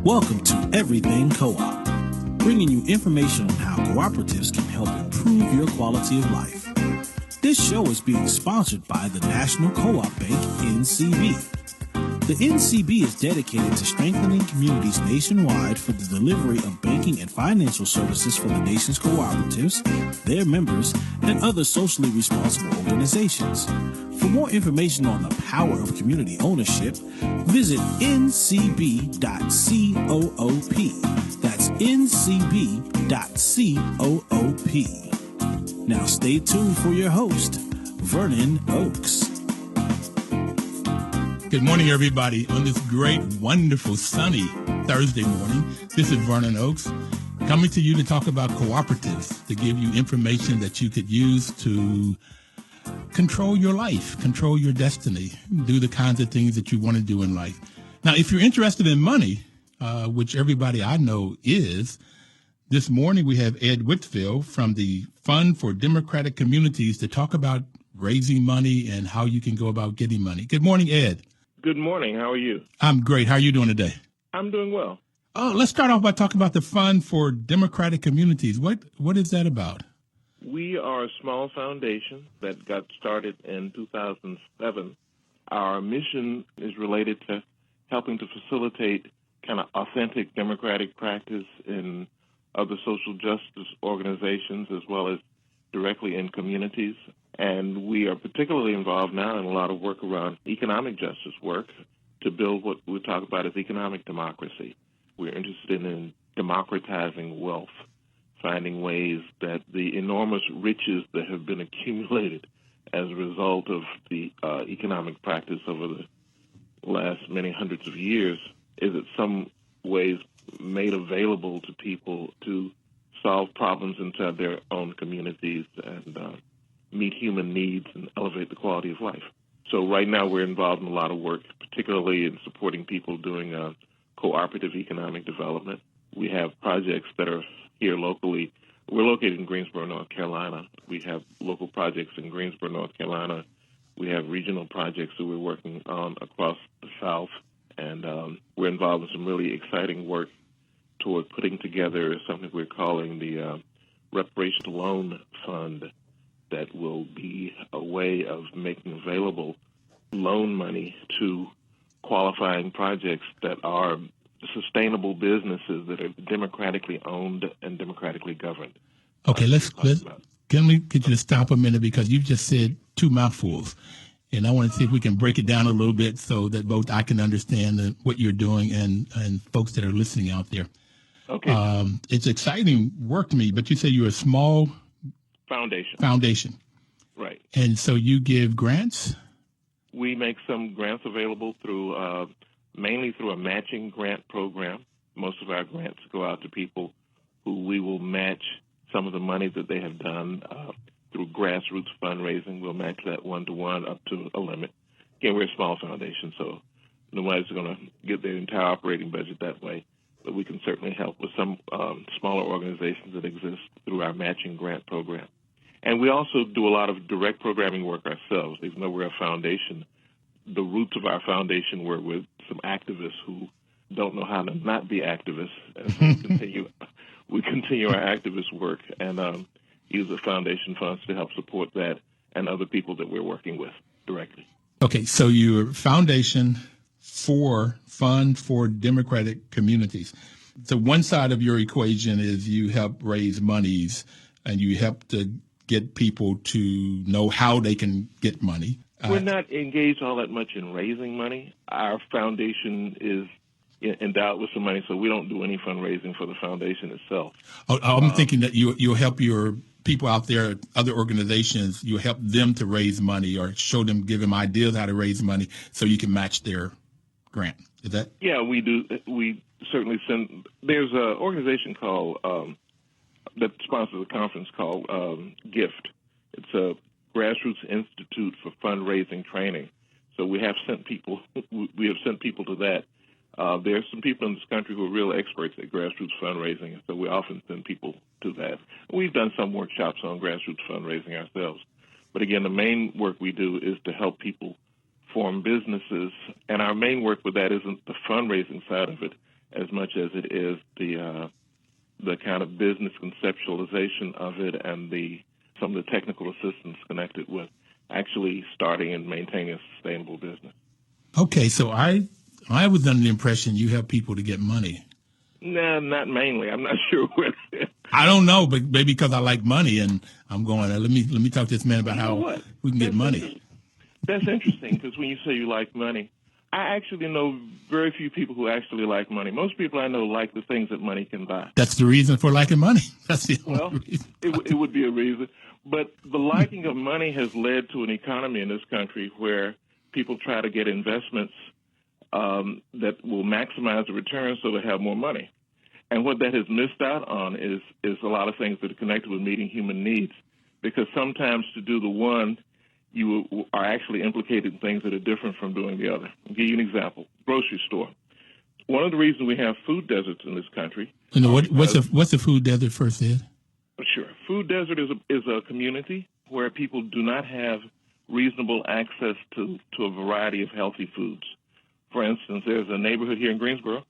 Welcome to Everything Co-op, bringing you information on how cooperatives can help improve your quality of life. This show is being sponsored by the National Co-op Bank, NCB. The NCB is dedicated to strengthening communities nationwide for the delivery of banking and financial services for the nation's cooperatives, their members, and other socially responsible organizations. For more information on the power of community ownership, visit ncb.coop. That's ncb.coop. Now stay tuned for your host, Vernon Oakes. Good morning, everybody. On this great, wonderful, sunny Thursday morning, this is Vernon Oakes coming to you to talk about cooperatives, to give you information that you could use to control your life, control your destiny, do the kinds of things that you want to do in life. Now, if you're interested in money, which everybody I know is, this morning we have Ed Whitfield from the Fund for Democratic Communities to talk about raising money and how you can go about getting money. Good morning, Ed. Good morning. How are you? I'm great. How are you doing today? I'm doing well. Oh, let's start off by talking about the Fund for Democratic Communities. What is that about? We are a small foundation that got started in 2007. Our mission is related to helping to facilitate kind of authentic democratic practice in other social justice organizations as well as directly in communities. And we are particularly involved now in a lot of work around economic justice work to build what we talk about as economic democracy. We're interested in democratizing wealth, finding ways that the enormous riches that have been accumulated as a result of the economic practice over the last many hundreds of years is in some ways made available to people to solve problems inside their own communities and meet human needs and elevate the quality of life. So right now we're involved in a lot of work, particularly in supporting people doing cooperative economic development. We have projects that are here locally. We're located in Greensboro, North Carolina. We have local projects in Greensboro, North Carolina. We have regional projects that we're working on across the South. And we're involved in some really exciting work toward putting together something we're calling the Reparations Loan Fund that will be a way of making available loan money to qualifying projects that are sustainable businesses that are democratically owned and democratically governed. Okay, can we get you to stop a minute because you just said two mouthfuls. And I want to see if we can break it down a little bit so that both I can understand what you're doing and folks that are listening out there. Okay. It's exciting work to me, but you say you're a small foundation. Right. And so you give grants? We make some grants available through mainly through a matching grant program. Most of our grants go out to people who we will match some of the money that they have done through grassroots fundraising. We'll match that one-to-one up to a limit. Again, we're a small foundation, so nobody's going to get their entire operating budget that way. But we can certainly help with some smaller organizations that exist through our matching grant program. And we also do a lot of direct programming work ourselves. Even though we're a foundation, the roots of our foundation were with some activists who don't know how to not be activists. And so we continue our activist work and use the foundation funds to help support that and other people that we're working with directly. Okay, so your foundation Fund for Democratic Communities. So one side of your equation is you help raise monies and you help to get people to know how they can get money. We're not engaged all that much in raising money. Our foundation is endowed with some money, so we don't do any fundraising for the foundation itself. I'm thinking that you'll help your people out there, other organizations, you help them to raise money or show them, give them ideas how to raise money so you can match their grant. Is that? Yeah, we do. We certainly send. There's an organization called that sponsors a conference called GIFT. It's a Grassroots Institute for Fundraising Training. So we have sent people. We have sent people to that. There are some people in this country who are real experts at grassroots fundraising, and so we often send people to that. We've done some workshops on grassroots fundraising ourselves. But again, the main work we do is to help people form businesses, and our main work with that isn't the fundraising side of it. as much as it is the kind of business conceptualization of it and some of the technical assistance connected with actually starting and maintaining a sustainable business. Okay, so I was under the impression you help people to get money. No, not mainly. I'm not sure what. I don't know, but maybe because I like money, and I'm going, let me talk to this man about how we can get money. That's interesting, because when you say you like money, I actually know very few people who actually like money. Most people I know like the things that money can buy. That's the reason for liking money. That's the only reason. It would be a reason. But the liking of money has led to an economy in this country where people try to get investments that will maximize the return so they have more money. And what that has missed out on is a lot of things that are connected with meeting human needs, because sometimes to do the one, you are actually implicated in things that are different from doing the other. I'll give you an example. Grocery store. One of the reasons we have food deserts in this country. What's a food desert first, Ed? Sure. Food desert is a community where people do not have reasonable access to a variety of healthy foods. For instance, there's a neighborhood here in Greensboro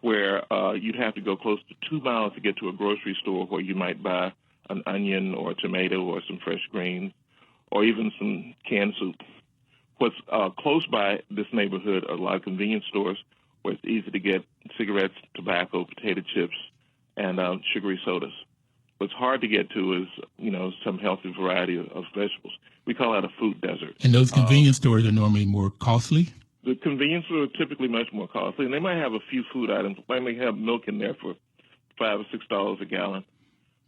where you'd have to go close to 2 miles to get to a grocery store where you might buy an onion or a tomato or some fresh greens or even some canned soup. What's close by this neighborhood are a lot of convenience stores where it's easy to get cigarettes, tobacco, potato chips, and sugary sodas. What's hard to get to is, some healthy variety of vegetables. We call that a food desert. And those convenience stores are normally more costly? The convenience stores are typically much more costly, and they might have a few food items. They might have milk in there for $5 or $6 a gallon,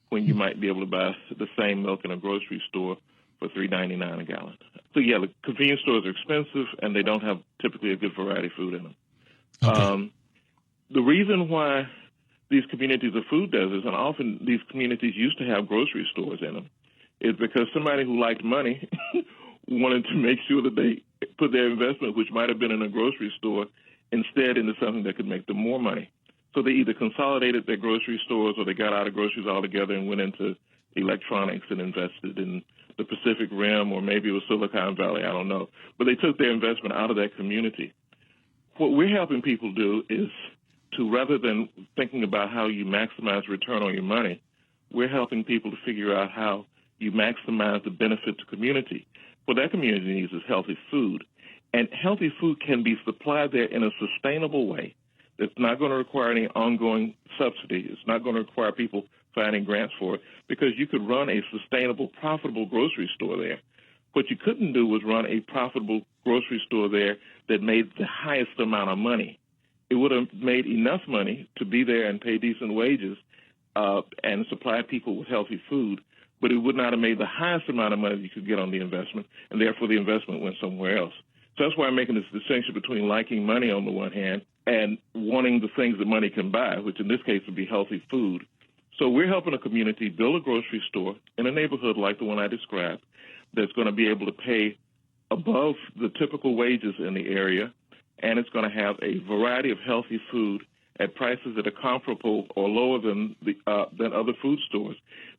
when you might be able to buy the same milk in a grocery store for $3.99 a gallon. So, yeah, the convenience stores are expensive, and they don't have typically a good variety of food in them. Okay. The reason why these communities are food deserts, and often these communities used to have grocery stores in them, is because somebody who liked money wanted to make sure that they put their investment, which might have been in a grocery store, instead into something that could make them more money. So they either consolidated their grocery stores or they got out of groceries altogether and went into electronics and invested in the Pacific Rim, or maybe it was Silicon Valley, I don't know. But they took their investment out of that community. What we're helping people do is to, rather than thinking about how you maximize return on your money, we're helping people to figure out how you maximize the benefit to community. What that community needs is healthy food. And healthy food can be supplied there in a sustainable way that's not going to require any ongoing subsidy. It's not going to require people finding grants for it, because you could run a sustainable, profitable grocery store there. What you couldn't do was run a profitable grocery store there that made the highest amount of money. It would have made enough money to be there and pay decent wages and supply people with healthy food, but it would not have made the highest amount of money you could get on the investment, and therefore the investment went somewhere else. So that's why I'm making this distinction between liking money on the one hand and wanting the things that money can buy, which in this case would be healthy food. So we're helping a community build a grocery store in a neighborhood like the one I described that's going to be able to pay above the typical wages in the area, and it's going to have a variety of healthy food at prices that are comparable or lower than other food stores,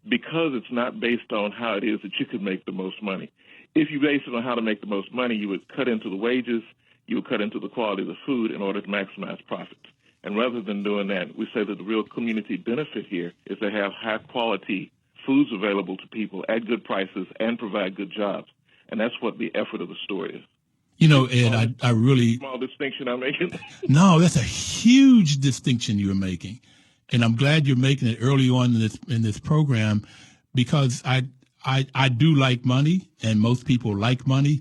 because it's not based on how it is that you could make the most money. If you base it on how to make the most money, you would cut into the wages, you would cut into the quality of the food in order to maximize profits. And rather than doing that, we say that the real community benefit here is to have high-quality foods available to people at good prices and provide good jobs. And that's what the effort of the story is. Ed, I really... Small distinction I'm making. No, that's a huge distinction you're making. And I'm glad you're making it early on in this program, because I do like money, and most people like money.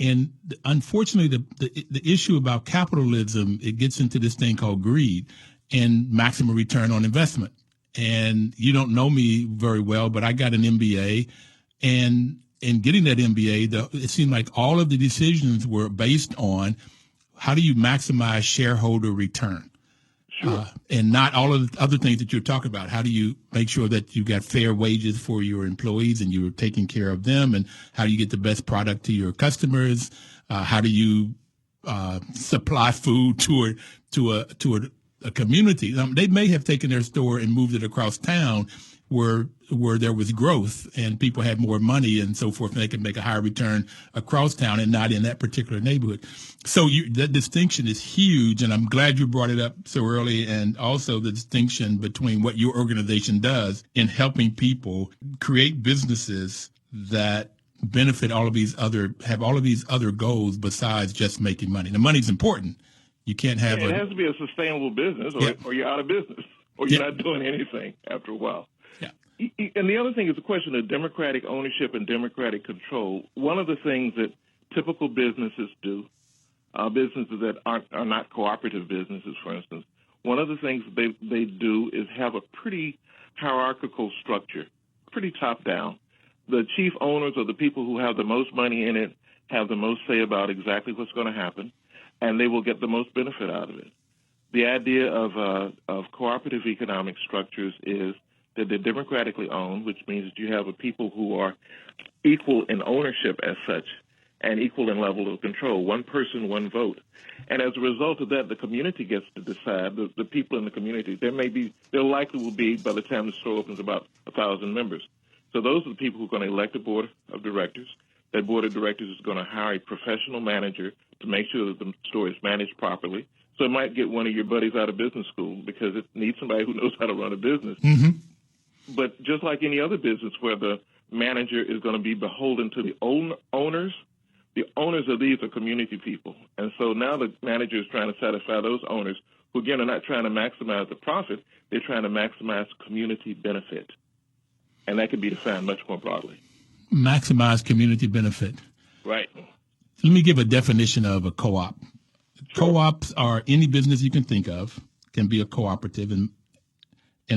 And unfortunately, the issue about capitalism, it gets into this thing called greed and maximum return on investment. And you don't know me very well, but I got an MBA, and in getting that MBA, it seemed like all of the decisions were based on how do you maximize shareholder return. Sure. And not all of the other things that you're talking about. How do you make sure that you got fair wages for your employees and you're taking care of them? And how do you get the best product to your customers? How do you supply food to a community? They may have taken their store and moved it across town, where there was growth and people had more money and so forth, and they could make a higher return across town and not in that particular neighborhood. So that distinction is huge, and I'm glad you brought it up so early, and also the distinction between what your organization does in helping people create businesses that benefit all of these other goals besides just making money. The money's important. You can't have it has to be a sustainable business, or you're out of business, or you're not doing anything after a while. And the other thing is the question of democratic ownership and democratic control. One of the things that typical businesses do, businesses that are not cooperative businesses, for instance, one of the things they do is have a pretty hierarchical structure, pretty top-down. The chief owners, or the people who have the most money in it, have the most say about exactly what's going to happen, and they will get the most benefit out of it. The idea of cooperative economic structures is that they're democratically owned, which means that you have a people who are equal in ownership as such and equal in level of control, one person, one vote. And as a result of that, the community gets to decide, the people in the community. There likely will be, by the time the store opens, about 1,000 members. So those are the people who are going to elect a board of directors. That board of directors is going to hire a professional manager to make sure that the store is managed properly. So it might get one of your buddies out of business school because it needs somebody who knows how to run a business. Mm-hmm. But just like any other business where the manager is going to be beholden to the owners, the owners of these are community people. And so now the manager is trying to satisfy those owners who, again, are not trying to maximize the profit. They're trying to maximize community benefit. And that can be defined much more broadly. Maximize community benefit. Right. Let me give a definition of a co-op. Sure. Co-ops are any business you can think of, can be a cooperative. And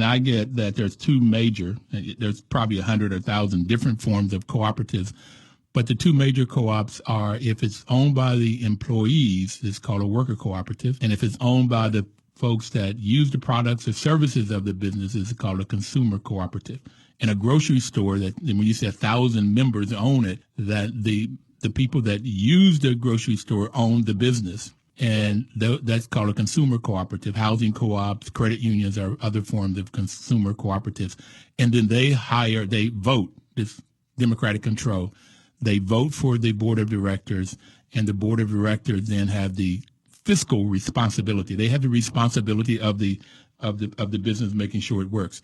I get that there's there's probably 100 or 1,000 different forms of cooperatives. But the two major co-ops are, if it's owned by the employees, it's called a worker cooperative. And if it's owned by the folks that use the products or services of the business, it's called a consumer cooperative. In a grocery store, that when you say 1,000 members own it, that the people that use the grocery store own the business. And that's called a consumer cooperative. Housing co-ops, credit unions are other forms of consumer cooperatives. And then they vote, this democratic control. They vote for the board of directors, and the board of directors then have the fiscal responsibility. They have the responsibility of the business making sure it works.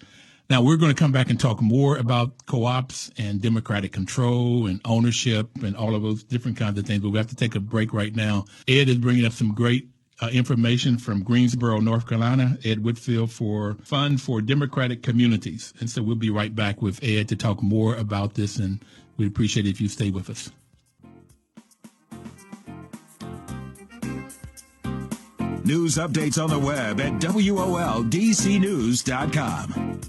Now, we're going to come back and talk more about co-ops and democratic control and ownership and all of those different kinds of things, but we have to take a break right now. Ed is bringing up some great information from Greensboro, North Carolina. Ed Whitfield for Fund for Democratic Communities. And so we'll be right back with Ed to talk more about this, and we'd appreciate it if you stay with us. News updates on the web at WOLDCnews.com.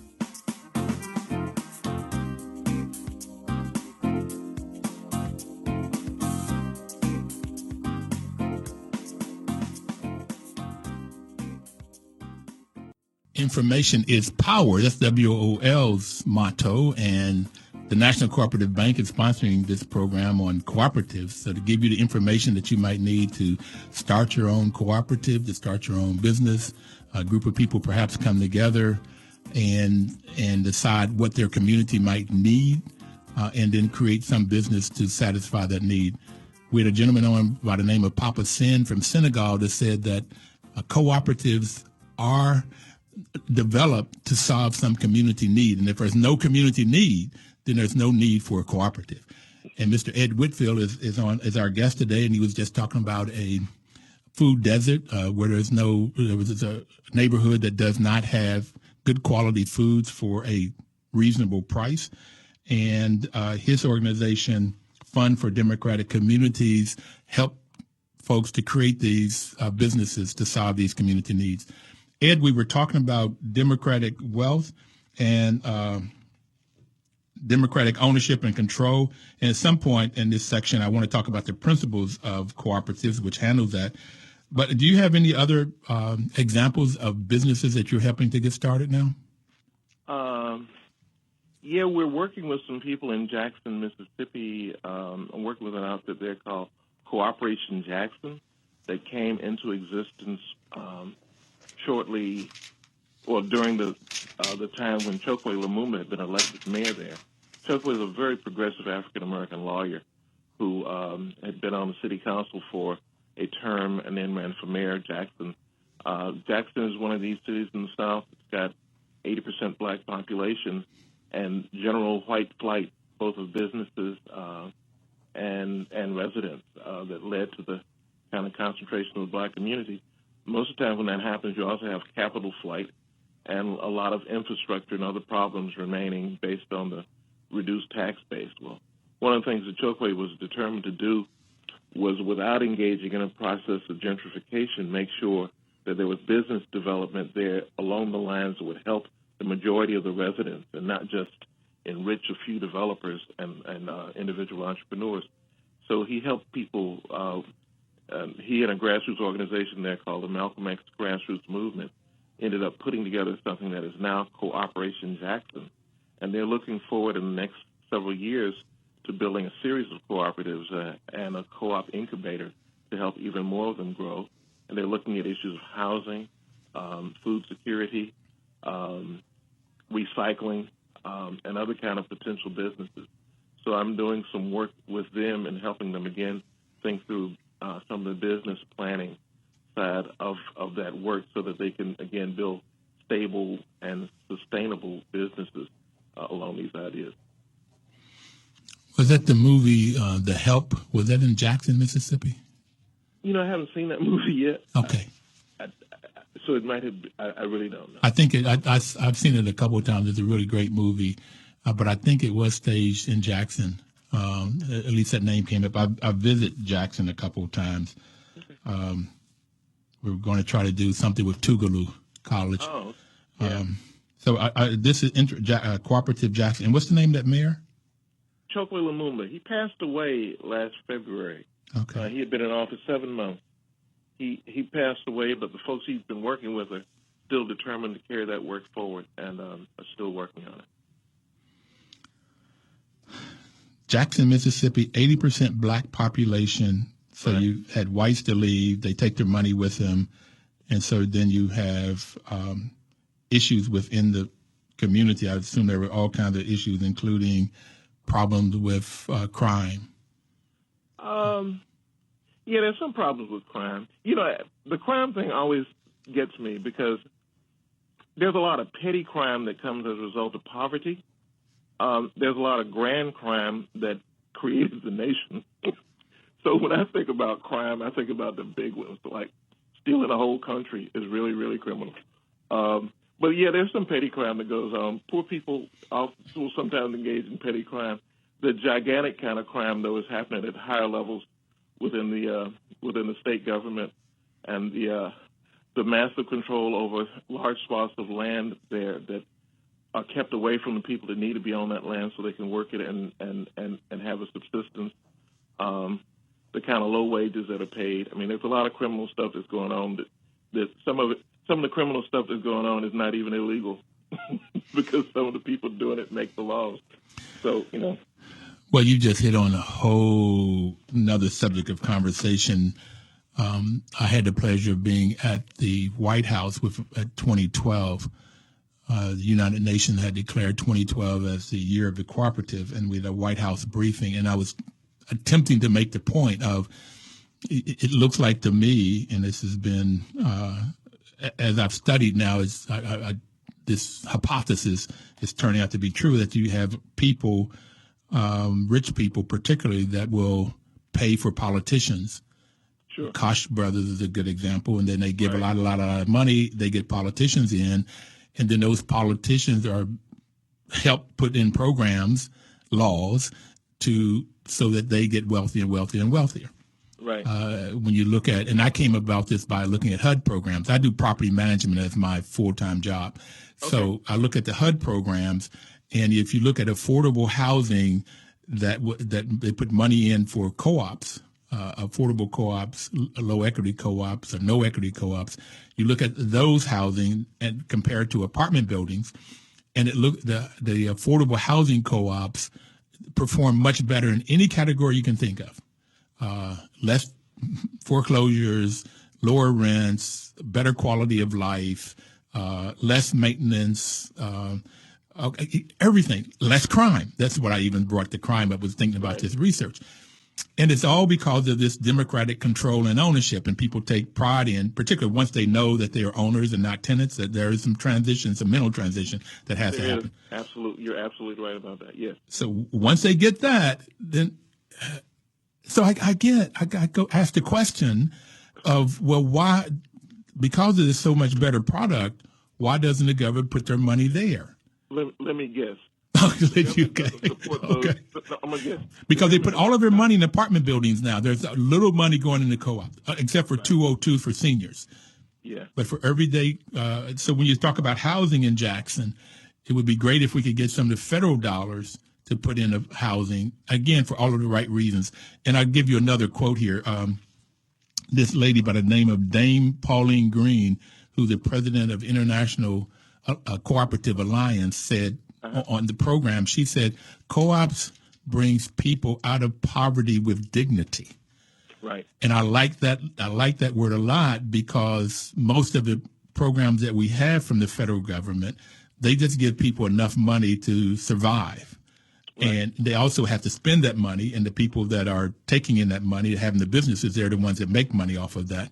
Information is power. That's WOL's motto. And the National Cooperative Bank is sponsoring this program on cooperatives. So to give you the information that you might need to start your own cooperative, to start your own business, a group of people perhaps come together and decide what their community might need, and then create some business to satisfy that need. We had a gentleman on by the name of Papa Sin from Senegal that said that cooperatives are developed to solve some community need. And if there's no community need, then there's no need for a cooperative. And Mr. Ed Whitfield is our guest today, and he was just talking about a food desert where there was a neighborhood that does not have good quality foods for a reasonable price. And his organization, Fund for Democratic Communities, help folks to create these businesses to solve these community needs. Ed, we were talking about democratic wealth and democratic ownership and control. And at some point in this section, I want to talk about the principles of cooperatives, which handles that. But do you have any other examples of businesses that you're helping to get started now? Yeah, we're working with some people in Jackson, Mississippi. I'm working with an outfit there called Cooperation Jackson that came into existence shortly during the time when Chokwe Lumumba had been elected mayor there. Chokwe is a very progressive African-American lawyer who had been on the city council for a term and then ran for mayor. Jackson is one of these cities in the South. It's got 80% black population and general white flight, both of businesses and residents, that led to the kind of concentration of the black community. Most of the time when that happens, you also have capital flight and a lot of infrastructure and other problems remaining based on the reduced tax base. Well, one of the things that Chokwe was determined to do was, without engaging in a process of gentrification, make sure that there was business development there along the lines that would help the majority of the residents and not just enrich a few developers and individual entrepreneurs. So he helped people. He and a grassroots organization there called the Malcolm X Grassroots Movement ended up putting together something that is now Cooperation Jackson. And they're looking forward in the next several years to building a series of cooperatives and a co-op incubator to help even more of them grow. And they're looking at issues of housing, food security, recycling, and other kind of potential businesses. So I'm doing some work with them and helping them, again, think through some of the business planning side of that work so that they can, again, build stable and sustainable businesses along these ideas. Was that the movie The Help? Was that in Jackson, Mississippi? I haven't seen that movie yet. Okay. So it might have. I really don't know. I think I've seen it a couple of times. It's a really great movie, but I think it was staged in Jackson. At least that name came up. I visited Jackson a couple of times. Okay. We're going to try to do something with Tougaloo College. Oh, yeah. So this is Cooperative Jackson. And what's the name of that mayor? Chokwe Lumumba. He passed away last February. Okay. He had been in office 7 months. He passed away, but the folks he's been working with are still determined to carry that work forward and are still working on it. Jackson, Mississippi, 80% black population. So right. You had whites to leave. They take their money with them. And so then you have issues within the community. I assume there were all kinds of issues, including problems with crime. Yeah, there's some problems with crime. The crime thing always gets me because there's a lot of petty crime that comes as a result of poverty. There's a lot of grand crime that created the nation. So when I think about crime, I think about the big ones, like stealing a whole country is really, really criminal. But yeah, there's some petty crime that goes on. Poor people will sometimes engage in petty crime. The gigantic kind of crime, though, is happening at higher levels within the state government, and the massive control over large swaths of land there that are kept away from the people that need to be on that land so they can work it and have a subsistence. The kind of low wages that are paid. I mean, there's a lot of criminal stuff that's going on. That some of the criminal stuff that's going on is not even illegal because some of the people doing it make the laws. So Well, you just hit on a whole another subject of conversation. I had the pleasure of being at the White House at 2012. The United Nations had declared 2012 as the year of the cooperative, and we had a White House briefing, and I was attempting to make the point of it looks like to me, and this has been, as I've studied now, this hypothesis is turning out to be true, that you have people, rich people particularly, that will pay for politicians. Sure. Koch brothers is a good example, and then they give a lot of money, they get politicians in, and then those politicians are help put in programs, laws, so that they get wealthier and wealthier and wealthier. Right. When you look at, and I came about this by looking at HUD programs. I do property management as my full-time job. Okay. So I look at the HUD programs, and if you look at affordable housing, that they put money in for co-ops, affordable co-ops, low equity co-ops, or no equity co-ops. You look at those housing and compare it to apartment buildings, and the affordable housing co-ops perform much better in any category you can think of. Less foreclosures, lower rents, better quality of life, less maintenance, everything, less crime. That's what I even brought the crime up, was thinking about this research. And it's all because of this democratic control and ownership, and people take pride in, particularly once they know that they are owners and not tenants, that there is some transition, some mental transition that has to happen. Absolutely. You're absolutely right about that, yes. So once they get that, then, so I go ask the question of, well, why, because of this so much better product, why doesn't the government put their money there? Let me guess. Let you guess. Okay. I'm going to guess. Because they put all of their money in apartment buildings now. There's a little money going in the co-op, except for 202 for seniors. Yeah. But for everyday, so when you talk about housing in Jackson, it would be great if we could get some of the federal dollars to put into housing, again, for all of the right reasons. And I'll give you another quote here. This lady by the name of Dame Pauline Green, who's the president of International Cooperative Alliance, said on the program, she said, co-ops brings people out of poverty with dignity. Right. And I like that word a lot, because most of the programs that we have from the federal government, they just give people enough money to survive. Right. And they also have to spend that money, and the people that are taking in that money, having the businesses, they're the ones that make money off of that,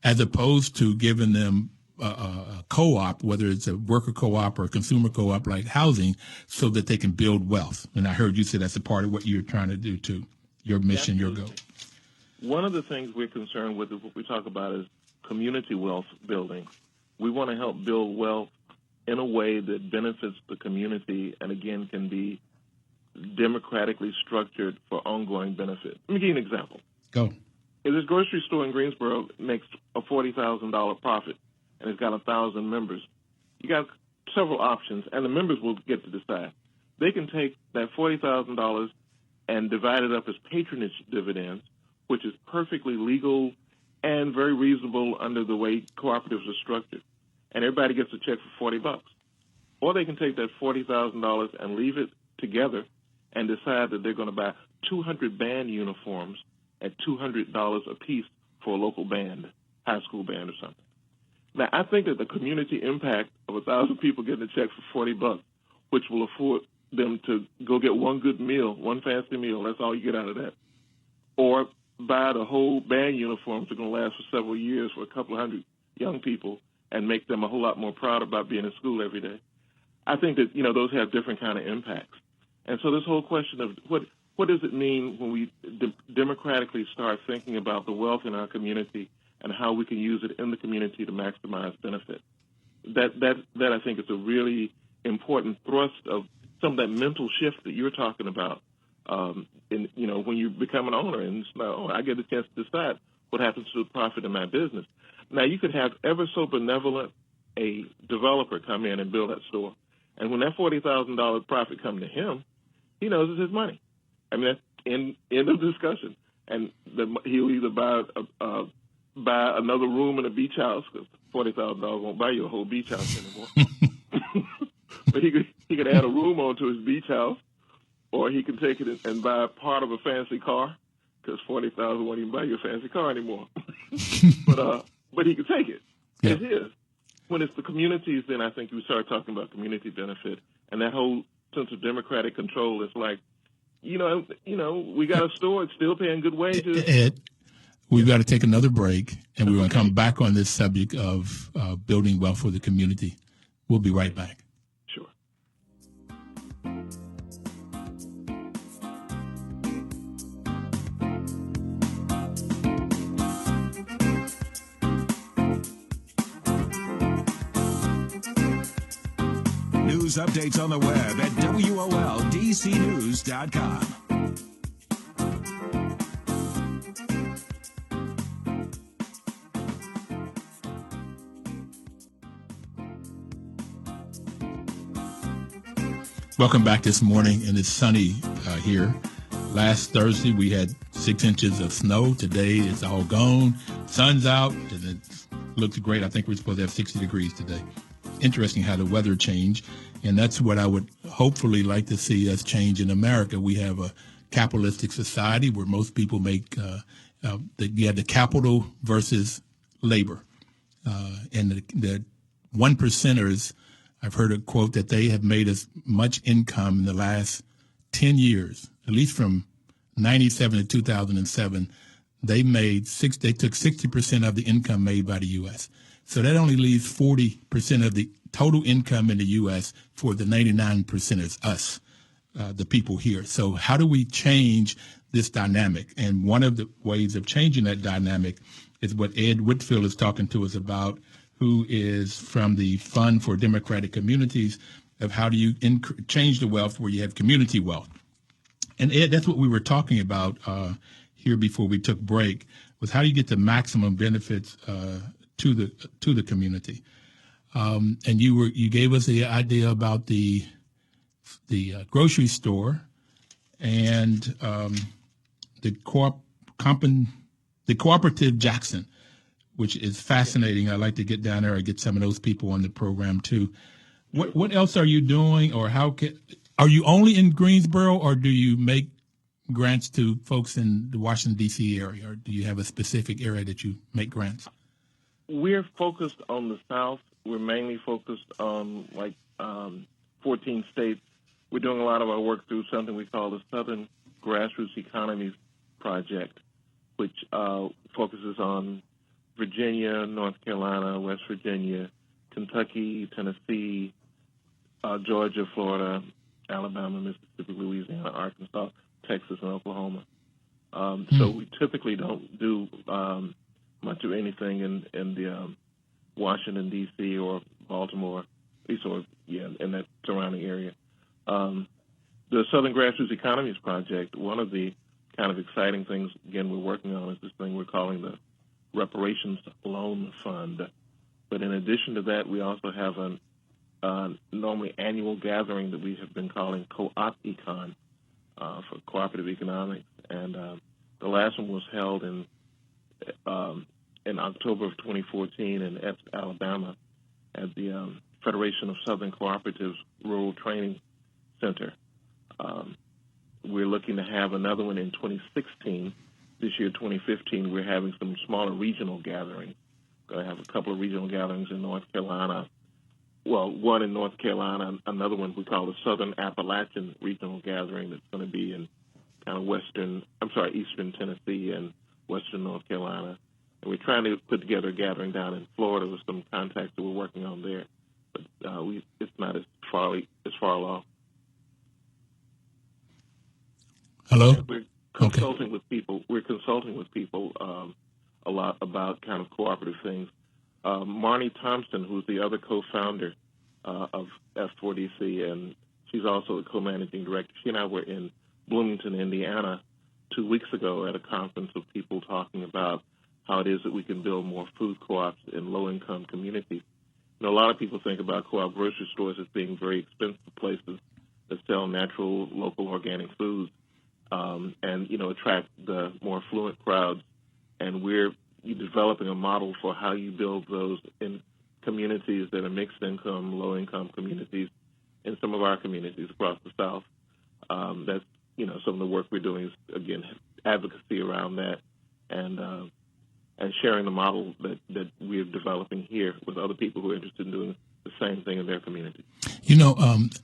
as opposed to giving them a co-op, whether it's a worker co-op or a consumer co-op like housing, so that they can build wealth. And I heard you say that's a part of what you're trying to do too, your mission, your goal. One of the things we're concerned with, what we talk about, is community wealth building. We want to help build wealth in a way that benefits the community and, again, can be democratically structured for ongoing benefit. Let me give you an example. Go. If this grocery store in Greensboro makes a $40,000 profit and it's got 1,000 members, you got several options, and the members will get to decide. They can take that $40,000 and divide it up as patronage dividends, which is perfectly legal and very reasonable under the way cooperatives are structured. And everybody gets a check for $40. Or they can take that $40,000 and leave it together and decide that they're going to buy 200 band uniforms at $200 a piece for a local band, high school band or something. Now, I think that the community impact of 1,000 people getting a check for $40, which will afford them to go get one good meal, one fancy meal, that's all you get out of that, or buy the whole band uniforms that are going to last for several years for a couple of hundred young people and make them a whole lot more proud about being in school every day. I think that, those have different kind of impacts. And so this whole question of what does it mean when we democratically start thinking about the wealth in our community and how we can use it in the community to maximize benefit? That I think is a really important thrust of some of that mental shift that you're talking about. When you become an owner and I get a chance to decide what happens to the profit in my business. Now, you could have ever so benevolent a developer come in and build that store. And when that $40,000 profit comes to him, he knows it's his money. I mean, that's end of discussion. And he'll either buy another room in a beach house, because $40,000 won't buy you a whole beach house anymore. But he could add a room onto his beach house, or he can take it and buy part of a fancy car, because $40,000 won't even buy you a fancy car anymore. But he can take it. Yep. It's his. When it's the communities, then I think we start talking about community benefit, and that whole sense of democratic control is like, we got a store, it's still paying good wages. Ed, we've got to take another break, and we're going to come back on this subject of building wealth for the community. We'll be right back. Sure. News updates on the web at WOLDCnews.com. Welcome back this morning, and it's sunny here. Last Thursday, we had 6 inches of snow. Today, it's all gone. Sun's out, and it looks great. I think we're supposed to have 60 degrees today. Interesting how the weather changed, and that's what I would hopefully like to see us change in America. We have a capitalistic society where most people make you have the capital versus labor, and the one percenters. I've heard a quote that they have made as much income in the last 10 years, at least from 97 to 2007. They took 60% of the income made by the U.S. So that only leaves 40% of the total income in the U.S. for the 99 percenters, us, the people here. So how do we change this dynamic? And one of the ways of changing that dynamic is what Ed Whitfield is talking to us about, who is from the Fund for Democratic Communities, of how do you change the wealth where you have community wealth. And Ed, that's what we were talking about here before we took break, was how do you get the maximum benefits to the community. And you gave us the idea about the grocery store and the cooperative Jackson, which is fascinating. I'd like to get down there and get some of those people on the program too. What else are you doing, or are you only in Greensboro, or do you make grants to folks in the Washington, D.C. area, or do you have a specific area that you make grants? We're focused on the South. We're mainly focused on 14 states. We're doing a lot of our work through something we call the Southern Grassroots Economies Project, which focuses on Virginia, North Carolina, West Virginia, Kentucky, Tennessee, Georgia, Florida, Alabama, Mississippi, Louisiana, Arkansas, Texas, and Oklahoma. So we typically don't do much of anything in the Washington, D.C. or Baltimore, in that surrounding area. The Southern Grassroots Economies Project, one of the kind of exciting things, again, we're working on is this thing we're calling the Reparations Loan Fund. But in addition to that, we also have a normally annual gathering that we have been calling Co-op Econ for cooperative economics. And the last one was held in October of 2014 in Epps, Alabama, at the Federation of Southern Cooperatives Rural Training Center. We're looking to have another one in 2016. This year, 2015, we're having some smaller regional gatherings. We're going to have a couple of regional gatherings in North Carolina. Well, one in North Carolina, another one we call the Southern Appalachian Regional Gathering that's going to be in kind of eastern Tennessee and western North Carolina. And we're trying to put together a gathering down in Florida with some contacts that we're working on there. But it's not as far along. Hello? We're consulting with people. We're consulting with people a lot about kind of cooperative things. Marnie Thompson, who's the other co-founder of F4DC, and she's also a co-managing director. She and I were in Bloomington, Indiana, 2 weeks ago at a conference of people talking about how it is that we can build more food co-ops in low-income communities. You know, a lot of people think about co-op grocery stores as being very expensive places that sell natural, local, organic foods and, attract the more affluent crowds. And we're developing a model for how you build those in communities that are mixed income, low income communities in some of our communities across the South. That's, some of the work we're doing is, again, advocacy around that and sharing the model that we're developing here with other people who are interested in doing the same thing in their community.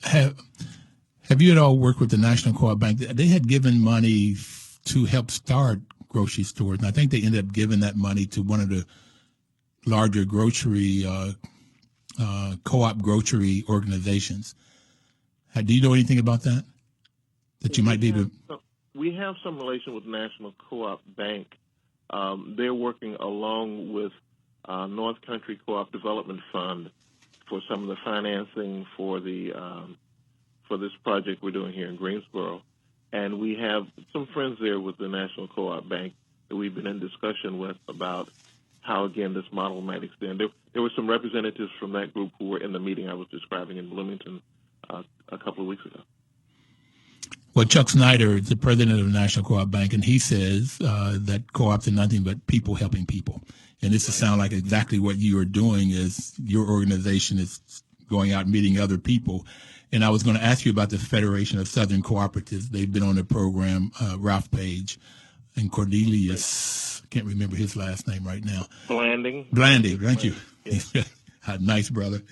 Have you at all worked with the National Co-op Bank? They had given money to help start grocery stores, and I think they ended up giving that money to one of the larger grocery co-op grocery organizations. Do you know anything about that? That you might be able to... We have some relation with National Co-op Bank. They're working along with North Country Co-op Development Fund for some of the financing for the for this project we're doing here in Greensboro. And we have some friends there with the National Co-op Bank that we've been in discussion with about how, again, this model might extend. There were some representatives from that group who were in the meeting I was describing in Bloomington a couple of weeks ago. Well, Chuck Snyder is the president of the National Co-op Bank, and he says that co-ops are nothing but people helping people. And this sounds like exactly what you are doing is your organization is going out and meeting other people. And I was going to ask you about the Federation of Southern Cooperatives. They've been on the program, Ralph Page and Cornelius. I can't remember his last name right now. Blanding, thank you. Yeah. Nice brother.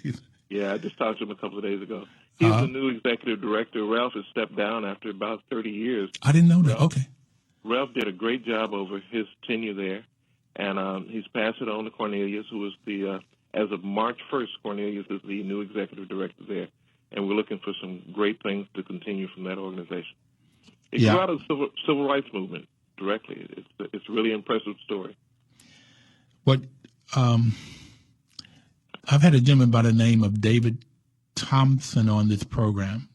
Yeah, I just talked to him a couple of days ago. He's the new executive director. Ralph has stepped down after about 30 years. I didn't know that. Okay. Ralph did a great job over his tenure there, and he's passed it on to Cornelius, who is as of March 1st, Cornelius is the new executive director there, and we're looking for some great things to continue from that organization. It grew out of the civil rights movement directly. It's a really impressive story. What I've had a gentleman by the name of David Thompson on this program,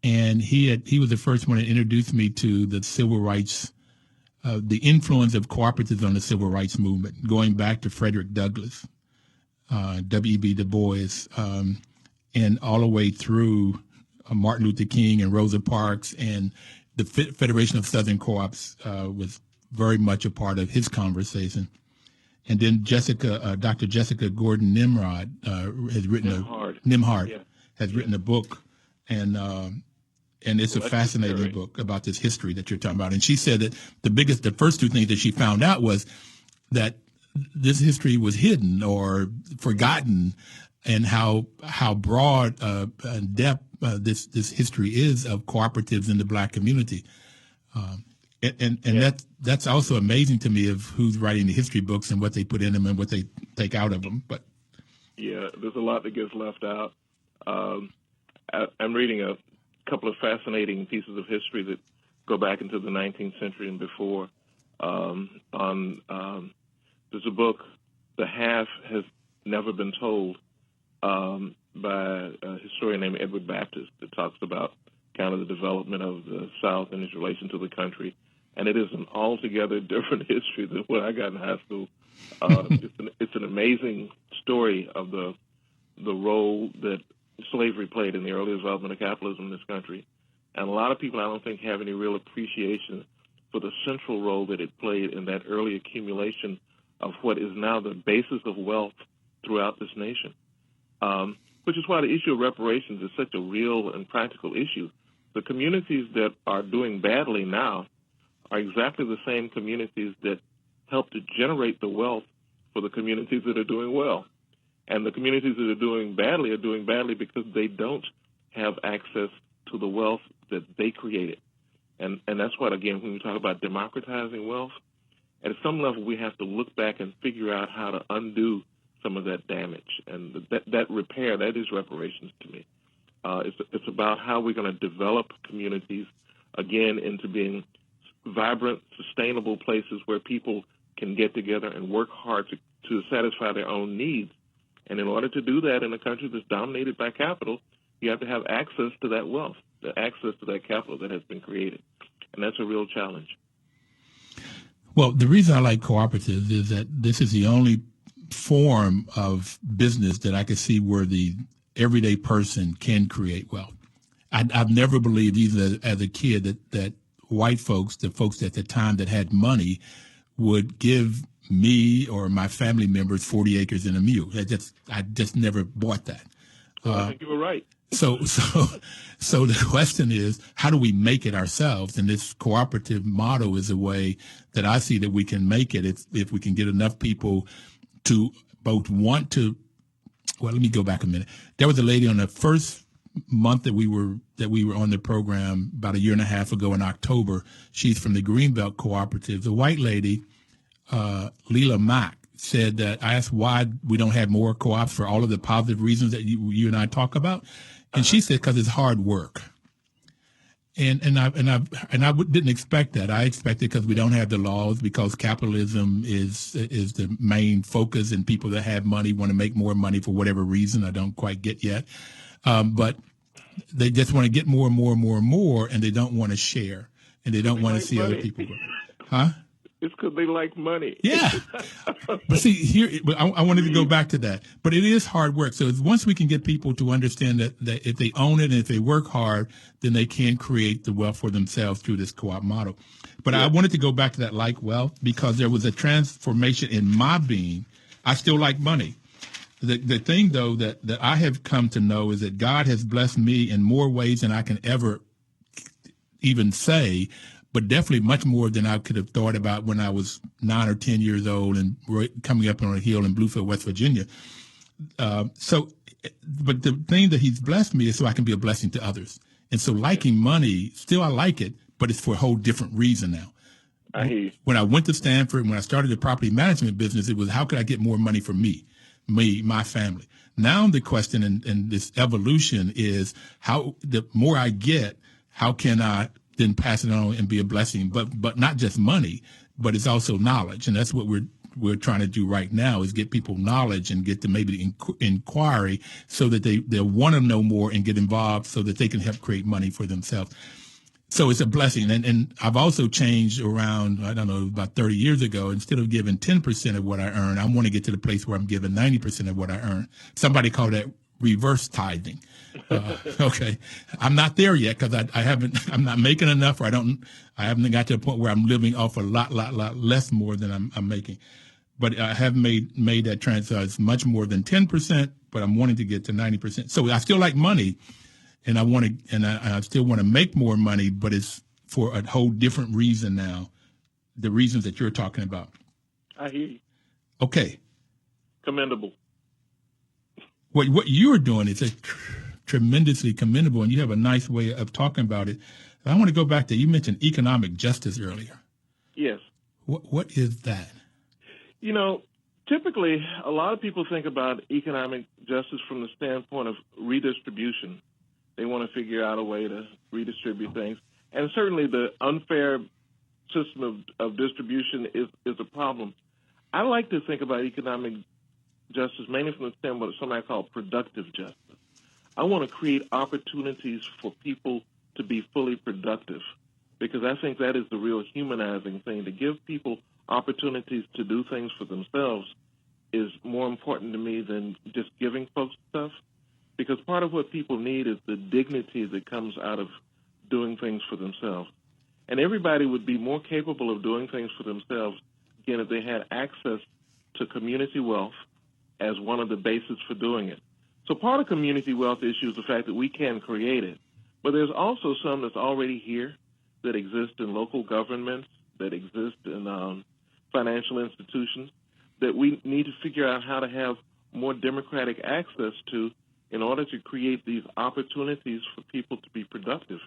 and he was the first one to introduce me to the civil rights, the influence of cooperatives on the civil rights movement, going back to Frederick Douglass, W.E.B. Du Bois, and all the way through Martin Luther King and Rosa Parks, and the Federation of Southern Co-ops was very much a part of his conversation. And then Dr. Jessica Gordon Nimrod has written written a book, and it's a fascinating book about this history that you're talking about. And she said that the first two things that she found out was that this history was hidden or forgotten, and how broad and depth this history is of cooperatives in the Black community. That's also amazing to me of who's writing the history books and what they put in them and what they take out of them. But yeah, there's a lot that gets left out. I'm reading a couple of fascinating pieces of history that go back into the 19th century and before. There's a book, The Half Has Never Been Told, by a historian named Edward Baptist, that talks about kind of the development of the South and its relation to the country. And it is an altogether different history than what I got in high school. It's an amazing story of the role that slavery played in the early development of capitalism in this country. And a lot of people, I don't think, have any real appreciation for the central role that it played in that early accumulation of what is now the basis of wealth throughout this nation. Which is why the issue of reparations is such a real and practical issue. The communities that are doing badly now are exactly the same communities that help to generate the wealth for the communities that are doing well. And the communities that are doing badly because they don't have access to the wealth that they created. And that's what, again, when we talk about democratizing wealth, at some level we have to look back and figure out how to undo some of that damage. And that repair, that is reparations to me. It's about how we're going to develop communities, again, into being vibrant, sustainable places where people can get together and work hard to satisfy their own needs. And in order to do that in a country that's dominated by capital, you have to have access to that wealth, the access to that capital that has been created. And that's a real challenge. Well, the reason I like cooperatives is that this is the only form of business that I could see where the everyday person can create wealth. I've never believed, even as a kid, that white folks, the folks at the time that had money, would give me or my family members 40 acres and a mule. I just never bought that. Well, I think you were right. So the question is, how do we make it ourselves? And this cooperative model is a way that I see that we can make it if we can get enough people to both want to. Well, let me go back a minute. There was a lady on the first month that we were on the program about a year and a half ago in October. She's from the Greenbelt Cooperative. The white lady, Leela Mack, said that I asked why we don't have more co-ops for all of the positive reasons that you and I talk about, and she said because it's hard work. And I didn't expect that. I expected because we don't have the laws, because capitalism is the main focus, and people that have money want to make more money for whatever reason I don't quite get yet. But they just want to get more and more and more and more, and they don't want to share, and they don't want to see other people grow. Huh? It's because they like money. Yeah. But see, here, I wanted to go back to that. But it is hard work. So once we can get people to understand that if they own it and if they work hard, then they can create the wealth for themselves through this co-op model. But I wanted to go back to that like wealth because there was a transformation in my being. I still like money. The thing, though, that I have come to know is that God has blessed me in more ways than I can ever even say, but definitely much more than I could have thought about when I was 9 or 10 years old and coming up on a hill in Bluefield, West Virginia. But the thing that he's blessed me is so I can be a blessing to others. And so liking money, still I like it, but it's for a whole different reason now. I hear you. When I went to Stanford, when I started the property management business, it was how could I get more money for me, my family. Now the question and this evolution is how the more I get, how can I then pass it on and be a blessing? But not just money, but it's also knowledge. And that's what we're trying to do right now is get people knowledge and get to maybe inquiry so that they'll want to know more and get involved so that they can help create money for themselves. So it's a blessing. And I've also changed around, I don't know, about 30 years ago. Instead of giving 10% of what I earn, I want to get to the place where I'm giving 90% of what I earn. Somebody called that reverse tithing. Okay. I'm not there yet because I'm not making enough, or I haven't got to the point where I'm living off a lot less more than I'm making. But I have made that transfer. It's much more than 10%, but I'm wanting to get to 90%. So I still like money. And I still want to make more money, but it's for a whole different reason now, the reasons that you're talking about. I hear you. Okay. Commendable. What you're doing is tremendously commendable, and you have a nice way of talking about it. I want to go back to, you mentioned economic justice earlier. Yes. What is that? Typically, a lot of people think about economic justice from the standpoint of redistribution. They want to figure out a way to redistribute things. And certainly the unfair system of distribution is a problem. I like to think about economic justice mainly from the standpoint of something I call productive justice. I want to create opportunities for people to be fully productive because I think that is the real humanizing thing. To give people opportunities to do things for themselves is more important to me than just giving folks stuff. Because part of what people need is the dignity that comes out of doing things for themselves. And everybody would be more capable of doing things for themselves, again, if they had access to community wealth as one of the bases for doing it. So part of community wealth issue is the fact that we can create it. But there's also some that's already here that exist in local governments, that exist in financial institutions, that we need to figure out how to have more democratic access to in order to create these opportunities for people to be productive.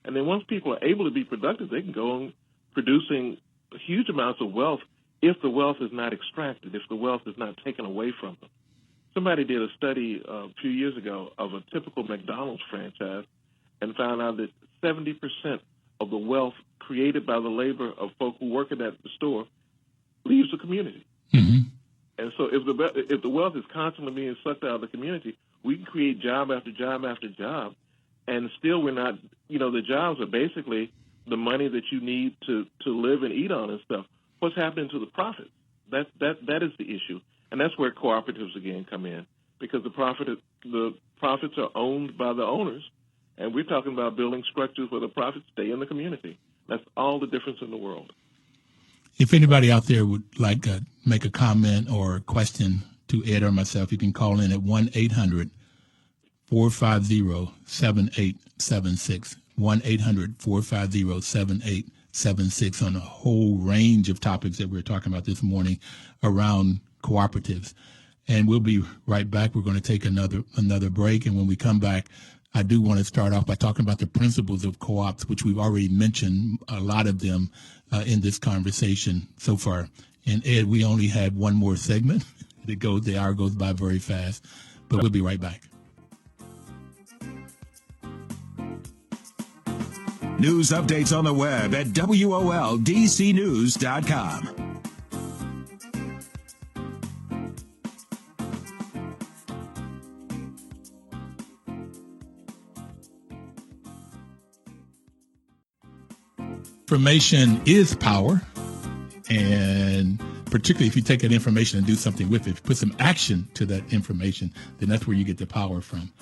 And then once people are able to be productive, they can go on producing huge amounts of wealth if the wealth is not extracted, if the wealth is not taken away from them. Somebody did a study a few years ago of a typical McDonald's franchise and found out that 70% of the wealth created by the labor of folk who work at the store leaves the community. Mm-hmm. And so if the wealth is constantly being sucked out of the community, we can create job after job after job, and still we're not, the jobs are basically the money that you need to live and eat on and stuff. What's happening to the profits? That is the issue. And that's where cooperatives, again, come in, because the profits are owned by the owners, and we're talking about building structures where the profits stay in the community. That's all the difference in the world. If anybody out there would like to make a comment or a question to Ed or myself, you can call in at 1-800-450-7876, 1-800-450-7876 on a whole range of topics that we're talking about this morning around cooperatives. And we'll be right back. We're going to take another break. And when we come back, I do want to start off by talking about the principles of co-ops, which we've already mentioned a lot of them in this conversation so far. And Ed, we only have one more segment. The hour goes by very fast, but we'll be right back. News updates on the web at WOLDCnews.com. Information is power, and particularly if you take that information and do something with it, if you put some action to that information, then that's where you get the power from.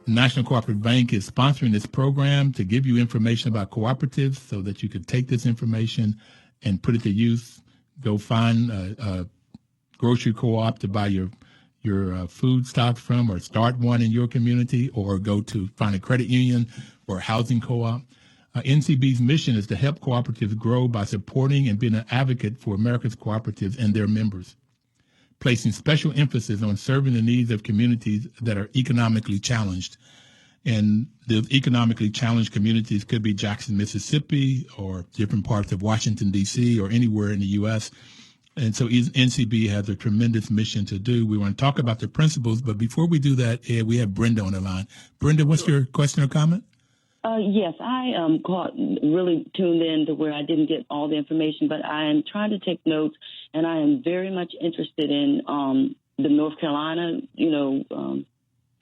The National Cooperative Bank is sponsoring this program to give you information about cooperatives so that you can take this information and put it to use. Go find a grocery co-op to buy your food stocks from, or start one in your community, or go to find a credit union or a housing co-op. NCB's mission is to help cooperatives grow by supporting and being an advocate for America's cooperatives and their members. placing special emphasis on serving the needs of communities that are economically challenged. And the economically challenged communities could be Jackson, Mississippi, or different parts of Washington, D.C., or anywhere in the U.S. And so NCB has a tremendous mission to do. We want to talk about the principles, but before we do that, Ed, we have Brenda on the line. Brenda, what's your question or comment? Yes, I really tuned in to where I didn't get all the information, but I am trying to take notes, and I am very much interested in the North Carolina,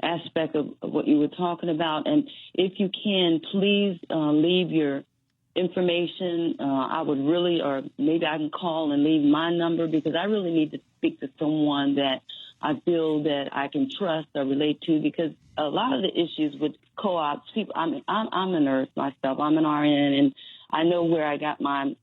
aspect of what you were talking about. And if you can, please leave your information. I would really, or maybe I can call and leave my number, because I really need to speak to someone that I feel that I can trust or relate to, because a lot of the issues with co-ops, people, I'm a nurse myself. I'm an RN, and I know where I got my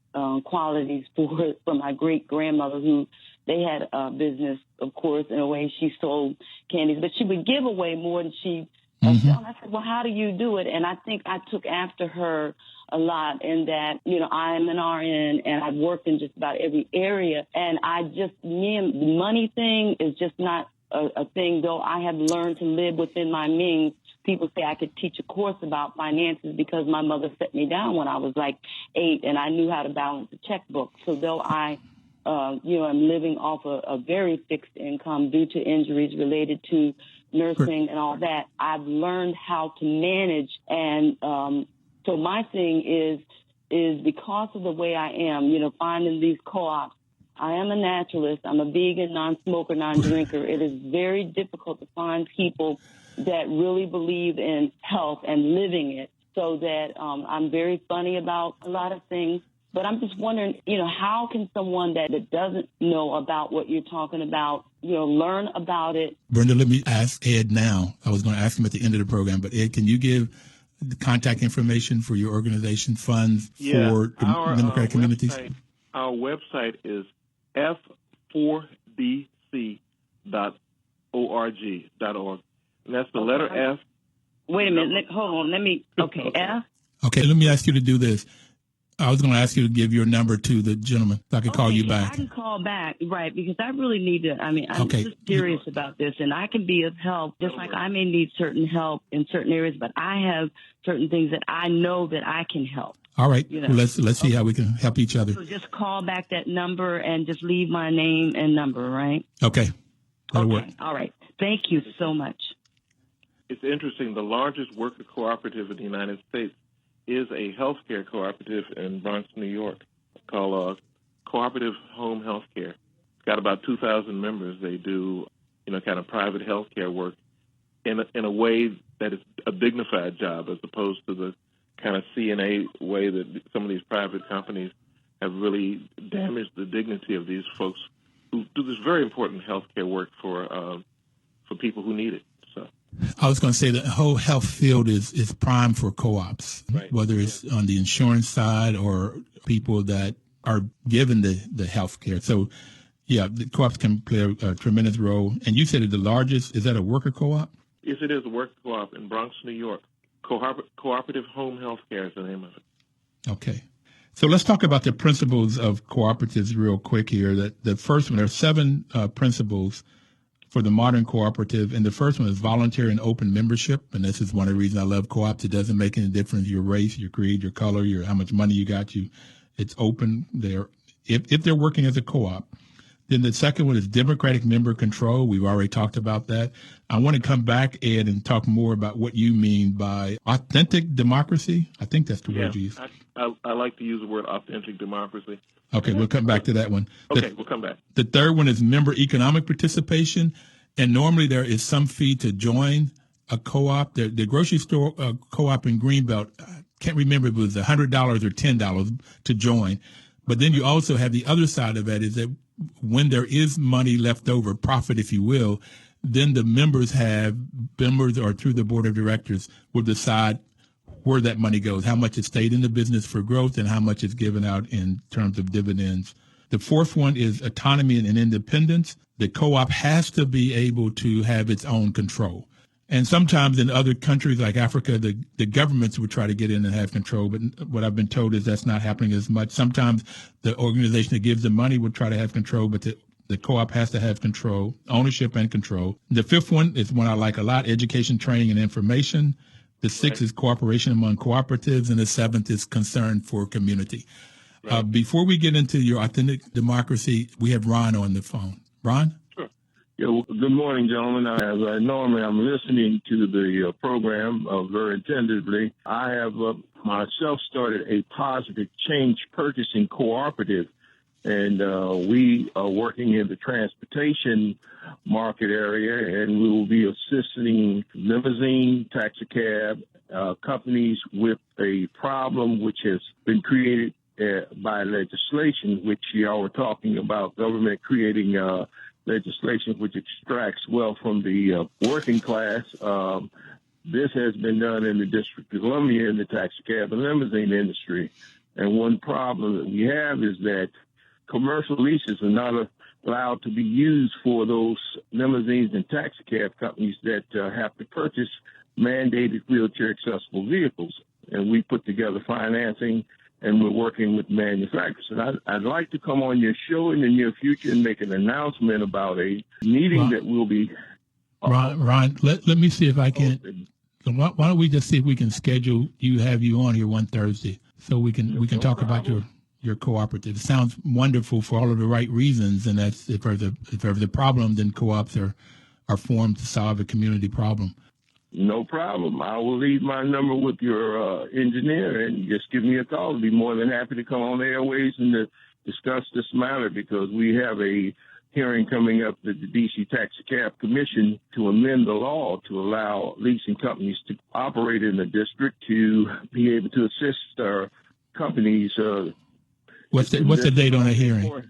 qualities from my great-grandmother, who they had a business, of course, in a way. She sold candies, but she would give away more than she sell. I said, well, how do you do it? And I think I took after her a lot in that, I'm an RN and I've worked in just about every area. And the money thing is just not a thing, though I have learned to live within my means. People say I could teach a course about finances because my mother set me down when I was like 8 and I knew how to balance a checkbook. So though I I'm living off a very fixed income due to injuries related to nursing and all that, I've learned how to manage. And so my thing is because of the way I am, finding these co-ops. I am a naturalist. I'm a vegan, non-smoker, non-drinker. It is very difficult to find people that really believe in health and living it, so that I'm very funny about a lot of things. But I'm just wondering, how can someone that doesn't know about what you're talking about, learn about it? Brenda, let me ask Ed now. I was going to ask him at the end of the program, but Ed, can you give the contact information for your organization, funds for Democratic communities? Our website is f4dc.org. And that's the letter F. Wait a minute. Hold on. F? Okay, let me ask you to do this. I was going to ask you to give your number to the gentleman so I can call you back. I can call back, right, because I really need to, I'm just serious about this, and I can be of help, just like I may need certain help in certain areas, but I have certain things that I know that I can help. All right. Well, let's see how we can help each other. So just call back that number and just leave my name and number, right? Okay. That'll work. All right. Thank you so much. It's interesting. The largest worker cooperative in the United States is a healthcare cooperative in Bronx, New York, called Cooperative Home Healthcare. It's got about 2,000 members. They do, kind of private healthcare work in a way that is a dignified job, as opposed to the kind of CNA way that some of these private companies have really damaged the dignity of these folks who do this very important healthcare work for people who need it. So I was going to say the whole health field is prime for co-ops, right, whether it's on the insurance side or people that are given the health care. So, the co-ops can play a tremendous role. And you said the largest, is that a worker co-op? Yes, it is a worker co-op in Bronx, New York. Cooperative Home Healthcare is the name of it. Okay. So let's talk about the principles of cooperatives real quick here. That the first one, there are 7 principles for the modern cooperative, and the first one is voluntary and open membership. And this is one of the reasons I love co-ops. It doesn't make any difference your race, your creed, your color, how much money you got. It's open. If they're working as a co-op. Then the second one is democratic member control. We've already talked about that. I want to come back, Ed, and talk more about what you mean by authentic democracy. I think that's the word you use. I like to use the word authentic democracy. Okay, we'll come back to that one. We'll come back. The third one is member economic participation. And normally there is some fee to join a co-op. The grocery store co-op in Greenbelt, I can't remember if it was $100 or $10 to join. But then you also have the other side of it is that when there is money left over, profit, if you will, then the members or through the board of directors will decide where that money goes, how much it stayed in the business for growth and how much is given out in terms of dividends. The fourth one is autonomy and independence. The co-op has to be able to have its own control. And sometimes in other countries like Africa, the governments would try to get in and have control. But what I've been told is that's not happening as much. Sometimes the organization that gives the money would try to have control, but The co-op has to have control, ownership and control. The fifth one is one I like a lot, education, training, and information. The sixth is cooperation among cooperatives, and the seventh is concern for community. Right. Before we get into your authentic democracy, we have Ron on the phone. Ron? Sure. Yeah, well, good morning, gentlemen. As I normally I'm listening to the program very attentively. I have myself started a positive change purchasing cooperative, and we are working in the transportation market area, and we will be assisting limousine, taxi cab companies with a problem which has been created by legislation, which y'all were talking about, government creating legislation which extracts wealth from the working class. This has been done in the District of Columbia in the taxi cab and limousine industry. And one problem that we have is that commercial leases are not allowed to be used for those limousines and taxi cab companies that have to purchase mandated wheelchair accessible vehicles. And we put together financing, and we're working with manufacturers. And I'd like to come on your show in the near future and make an announcement about a meeting that will be. Ron, let me see if I can. Why don't we just see if we can schedule have you on here one Thursday so we can talk about your cooperative. It sounds wonderful for all of the right reasons, and that's if there's a problem, then co-ops are formed to solve a community problem. No problem. I will leave my number with your engineer, and just give me a call. I'll be more than happy to come on the airways and to discuss this matter, because we have a hearing coming up at the D.C. Taxi Cab Commission to amend the law to allow leasing companies to operate in the district, to be able to assist our companies. What's the date on the hearing?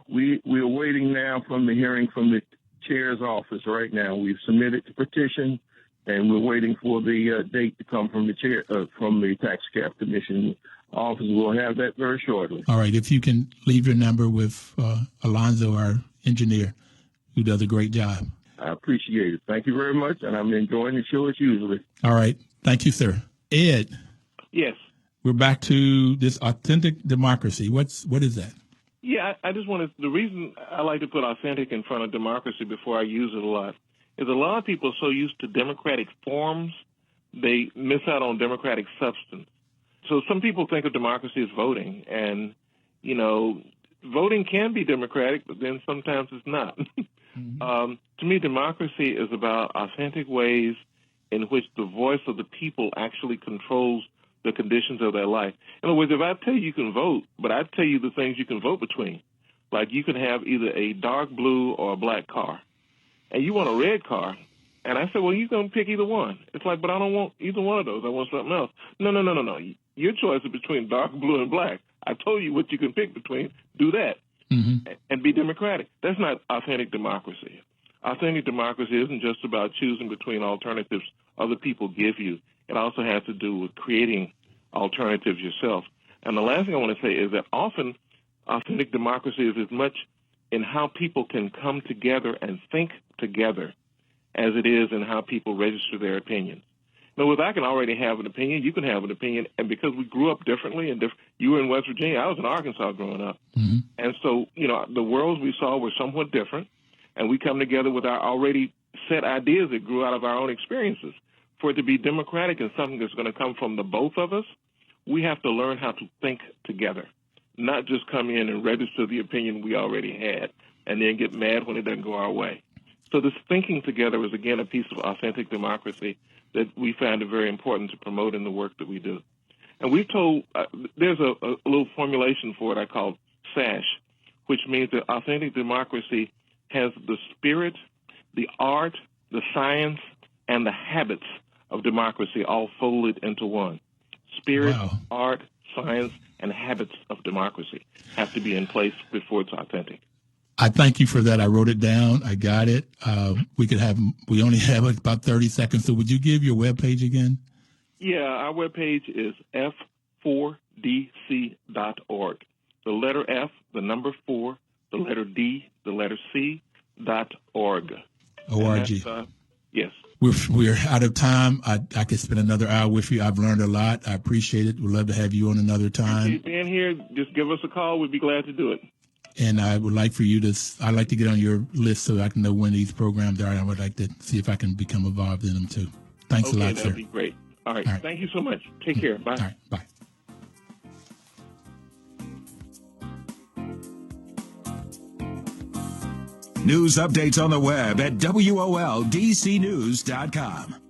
We're waiting now from the hearing from the chair's office right now. We've submitted the petition, and we're waiting for the date to come from the chair, from the Tax Cap Commission office. We'll have that very shortly. All right. If you can leave your number with Alonzo, our engineer, who does a great job. I appreciate it. Thank you very much, and I'm enjoying the show as usually. All right. Thank you, sir. Ed. Yes. We're back to this authentic democracy. What is that? Yeah, I just wanted, the reason I like to put authentic in front of democracy before I use it a lot is a lot of people are so used to democratic forms, they miss out on democratic substance. So some people think of democracy as voting, and, you know, voting can be democratic, but then sometimes it's not. Mm-hmm. To me, democracy is about authentic ways in which the voice of the people actually controls the conditions of their life. In other words, if I tell you can vote, but I tell you the things you can vote between, like you can have either a dark blue or a black car, and you want a red car, and I say, well, you're going to pick either one. It's like, but I don't want either one of those. I want something else. No. Your choice is between dark blue and black. I told you what you can pick between. Do that, and be democratic. That's not authentic democracy. Authentic democracy isn't just about choosing between alternatives other people give you. It also has to do with creating alternatives yourself. And the last thing I want to say is that often authentic democracy is as much in how people can come together and think together as it is in how people register their opinions. In other words, I can already have an opinion, you can have an opinion, and because we grew up differently, and you were in West Virginia, I was in Arkansas growing up. Mm-hmm. And so, you know, the worlds we saw were somewhat different, and we come together with our already set ideas that grew out of our own experiences. For it to be democratic and something that's going to come from the both of us, we have to learn how to think together, not just come in and register the opinion we already had and then get mad when it doesn't go our way. So this thinking together is, again, a piece of authentic democracy that we find it very important to promote in the work that we do. And we've told, there's a little formulation for it I call SASH, which means that authentic democracy has the spirit, the art, the science, and the habits of democracy all folded into one. Spirit, art, science, and habits of democracy have to be in place before it's authentic. I thank you for that. I wrote it down. I got it. We only have about 30 seconds. So would you give your webpage again? Yeah, our webpage is f4dc.org. The letter F, the number 4, the letter D, the letter C.org. O-R-G. Yes. We're out of time. I could spend another hour with you. I've learned a lot. I appreciate it. We'd love to have you on another time. Keep being here. Just give us a call. We'd be glad to do it. And I would like for you to, I'd like to get on your list so I can know when these programs are. And I would like to see if I can become involved in them too. Thanks a lot, sir. That'd be great. All right. Thank you so much. Take care. Bye. All right. Bye. News updates on the web at WOLDCnews.com.